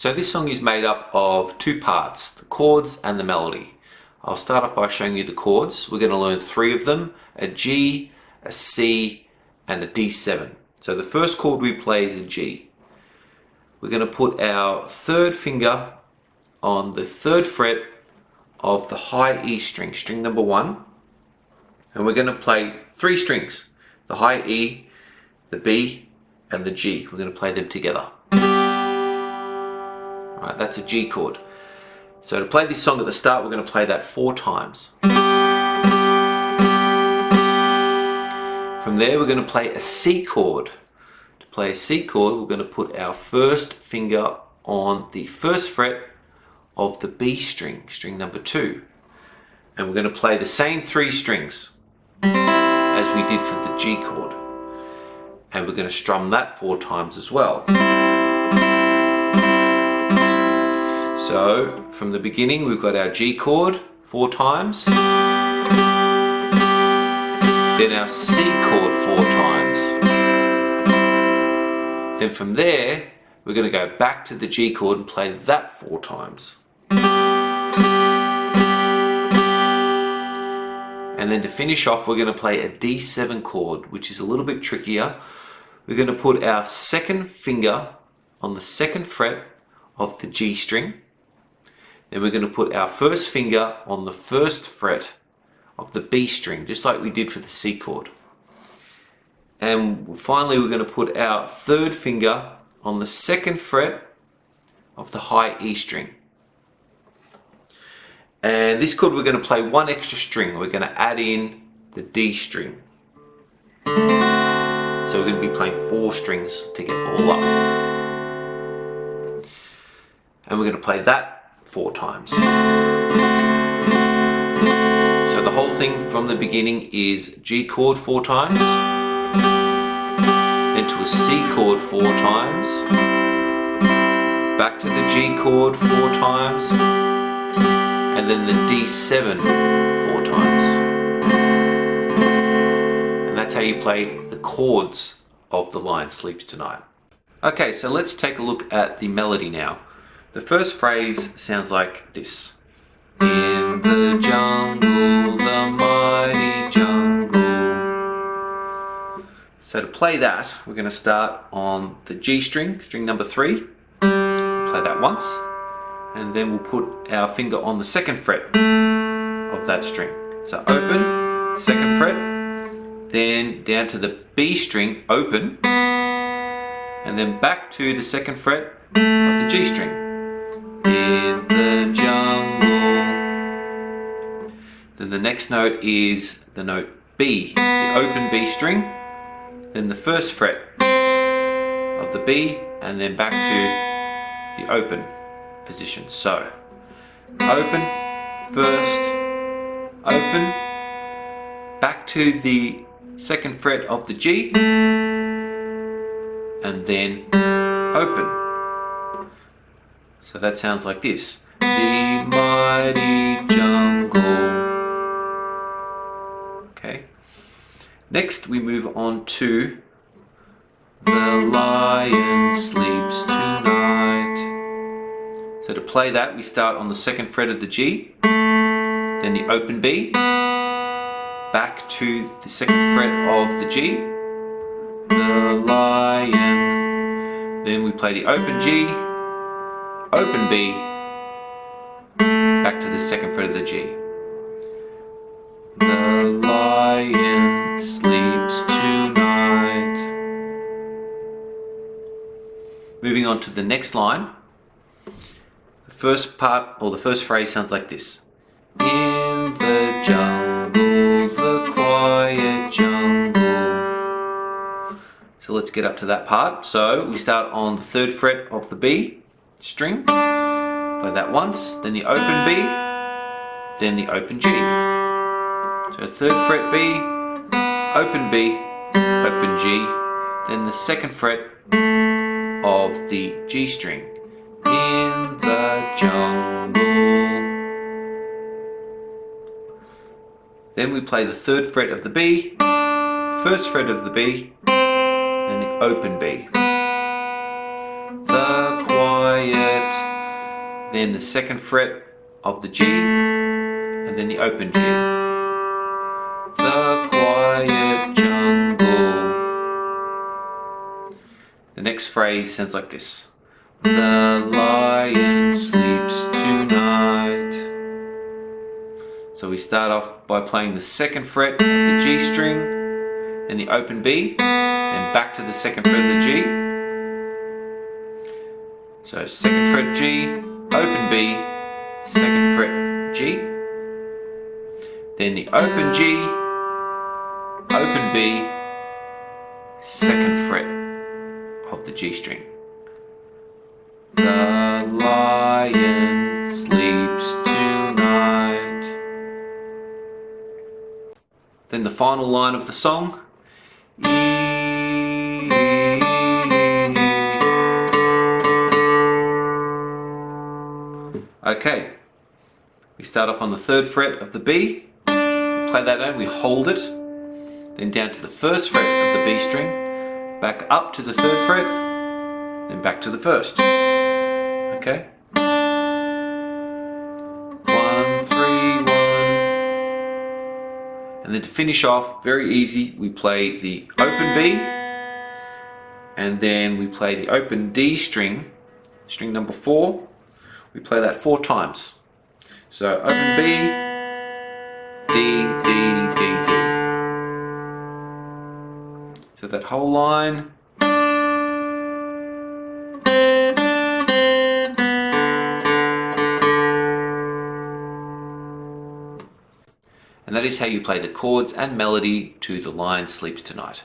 So this song is made up of two parts, the chords and the melody. I'll start off by showing you the chords. We're going to learn three of them, a G, a C and a D7. So the first chord we play is a G. We're going to put our third finger on the third fret of the high E string, string number 1, and we're going to play three strings, the high E, the B and the G. We're going to play them together. Alright, that's a G chord. So to play this song at the start, we're going to play that 4 times. From there we're going to play a C chord. To play a C chord, we're going to put our first finger on the first fret of the B string, string number 2. And we're going to play the same 3 strings as we did for the G chord. And we're going to strum that 4 times as well. So from the beginning we've got our G chord 4 times, then our C chord 4 times. Then from there we're going to go back to the G chord and play that 4 times. And then to finish off we're going to play a D7 chord, which is a little bit trickier. We're going to put our second finger on the second fret of the G string. Then we're going to put our first finger on the first fret of the B string, just like we did for the C chord. And finally we're going to put our third finger on the second fret of the high E string. And this chord we're going to play 1 extra string. We're going to add in the D string. So we're going to be playing 4 strings to get all up. And we're going to play that 4 times. So the whole thing from the beginning is G chord 4 times, then to a C chord 4 times, back to the G chord 4 times, and then the D7 4 times. And that's how you play the chords of The Lion Sleeps Tonight. Okay, so let's take a look at the melody now. The first phrase sounds like this. In the jungle, the mighty jungle. So to play that, we're going to start on the G string, string number 3. Play that once, and then we'll put our finger on the second fret of that string. So open, second fret, then down to the B string, open, and then back to the second fret of the G string. In the jungle. Then the next note is the note B, the open B string, then the first fret of the B, and then back to the open position. So open, first, open, back to the second fret of the G, and then open. So that sounds like this. The mighty jungle. Okay. Next we move on to The Lion Sleeps Tonight. So to play that we start on the second fret of the G, then the open B, back to the second fret of the G, the lion, then we play the open G, open B, back to the second fret of the G. The lion sleeps tonight. Moving on to the next line. The first part, or the first phrase sounds like this. In the jungle, the quiet jungle. So let's get up to that part. So we start on the third fret of the B string, play that once, then the open B, then the open G. So third fret B, open B, open G, then the second fret of the G string. In the jungle. Then we play the third fret of the B, first fret of the B, and the open B. The quiet quiet, then the second fret of the G, and then the open G. The quiet jungle. The next phrase sounds like this. The lion sleeps tonight. So we start off by playing the second fret of the G string and the open B, then back to the second fret of the G. So second fret G, open B, second fret G, then the open G, open B, second fret of the G string. The lion sleeps tonight. Then the final line of the song. Okay, we start off on the third fret of the B, play that down, we hold it, then down to the first fret of the B string, back up to the third fret, then back to the first. Okay? 1, 3, 1. And then to finish off, very easy, we play the open B, and then we play the open D string, string number 4. We play that 4 times. So open B, D, D, D, D. So that whole line. And that is how you play the chords and melody to The Lion Sleeps Tonight.